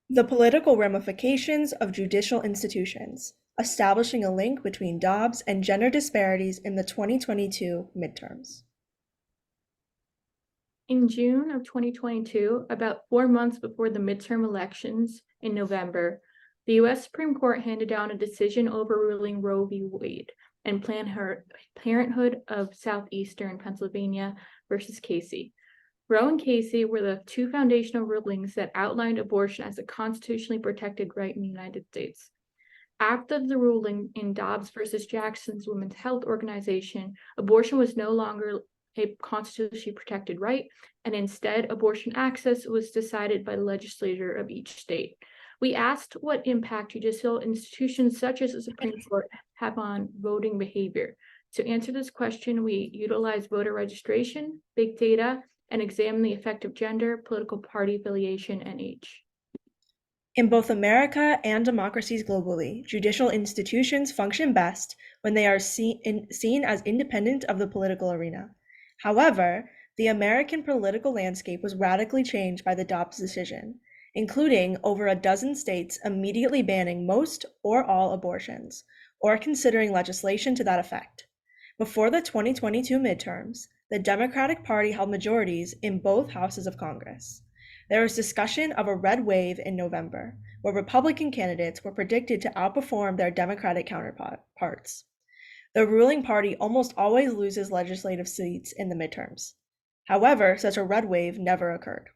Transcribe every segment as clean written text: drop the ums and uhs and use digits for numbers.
The political ramifications of judicial institutions, establishing a link between Dobbs and gender disparities in the 2022 midterms. In June of 2022, about 4 months before the midterm elections in November, the U.S. Supreme Court handed down a decision overruling Roe v. Wade and Planned Parenthood of Southeastern Pennsylvania versus Casey. Roe and Casey were the two foundational rulings that outlined abortion as a constitutionally protected right in the United States. After the ruling in Dobbs versus Jackson's Women's Health Organization, abortion was no longer a constitutionally protected right, and instead abortion access was decided by the legislature of each state. We asked what impact judicial institutions such as the Supreme Court have on voting behavior. To answer this question, we utilized voter registration, big data, and examine the effect of gender, political party affiliation, and age. In both America and democracies globally, judicial institutions function best when they are seen as independent of the political arena. However, the American political landscape was radically changed by the Dobbs decision, including over a dozen states immediately banning most or all abortions, or considering legislation to that effect. Before the 2022 midterms, the Democratic Party held majorities in both houses of Congress. There was discussion of a red wave in November, where Republican candidates were predicted to outperform their Democratic counterparts. The ruling party almost always loses legislative seats in the midterms. However, such a red wave never occurred.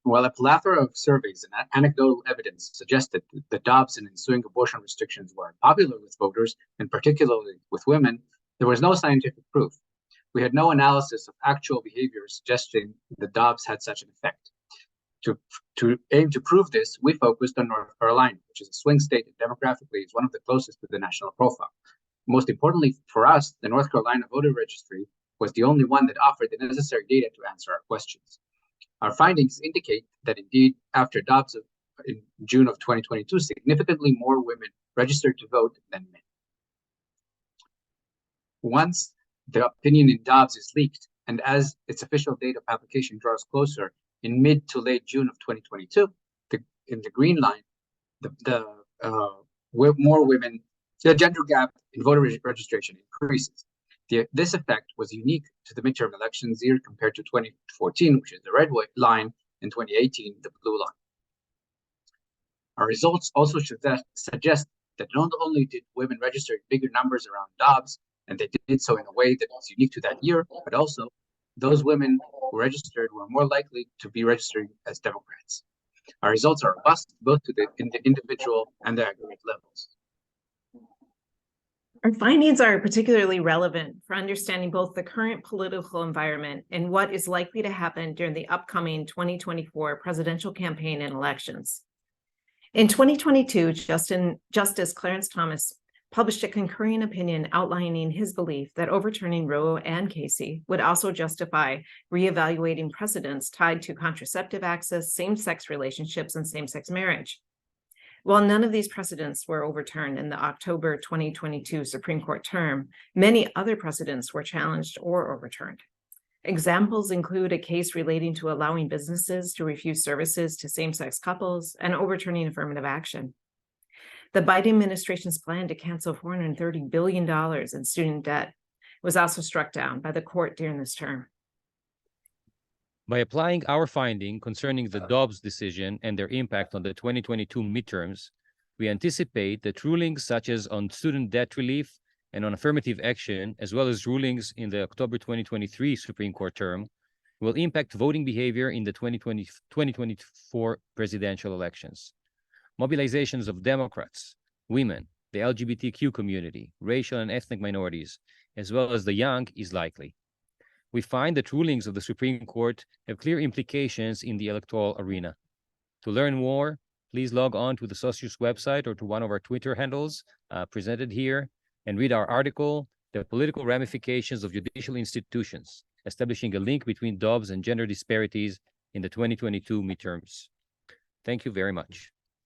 While a plethora of surveys and anecdotal evidence suggested that Dobbs and ensuing abortion restrictions were popular with voters, and particularly with women, there was no scientific proof. We had no analysis of actual behavior suggesting that Dobbs had such an effect. To aim to prove this, we focused on North Carolina, which is a swing state and demographically is one of the closest to the national profile. Most importantly for us, the North Carolina voter registry was the only one that offered the necessary data to answer our questions. Our findings indicate that indeed, after Dobbs in June of 2022, significantly more women registered to vote than men. Once the opinion in Dobbs is leaked, and as its official date of application draws closer in mid to late June of 2022, in the green line, more women, the gender gap in voter registration increases. This effect was unique to the midterm elections year compared to 2014, which is the red line, and 2018, the blue line. Our results also suggest that not only did women register in bigger numbers around Dobbs, and they did so in a way that was unique to that year, but also those women who registered were more likely to be registering as Democrats. Our results are robust both in the individual and the aggregate levels. Our findings are particularly relevant for understanding both the current political environment and what is likely to happen during the upcoming 2024 presidential campaign and elections. In 2022, Justice Clarence Thomas published a concurring opinion outlining his belief that overturning Roe and Casey would also justify reevaluating precedents tied to contraceptive access, same-sex relationships, and same-sex marriage. While none of these precedents were overturned in the October 2022 Supreme Court term, many other precedents were challenged or overturned. Examples include a case relating to allowing businesses to refuse services to same-sex couples and overturning affirmative action. The Biden administration's plan to cancel $430 billion in student debt was also struck down by the court during this term. By applying our finding concerning the Dobbs decision and their impact on the 2022 midterms, we anticipate that rulings such as on student debt relief and on affirmative action, as well as rulings in the October 2023 Supreme Court term, will impact voting behavior in the 2024 presidential elections. Mobilizations of Democrats, women, the LGBTQ community, racial and ethnic minorities, as well as the young is likely. We find that rulings of the Supreme Court have clear implications in the electoral arena. To learn more, please log on to the Socius website or to one of our Twitter handles presented here and read our article, The Political Ramifications of Judicial Institutions, establishing a link between Dobbs and gender disparities in the 2022 midterms. Thank you very much.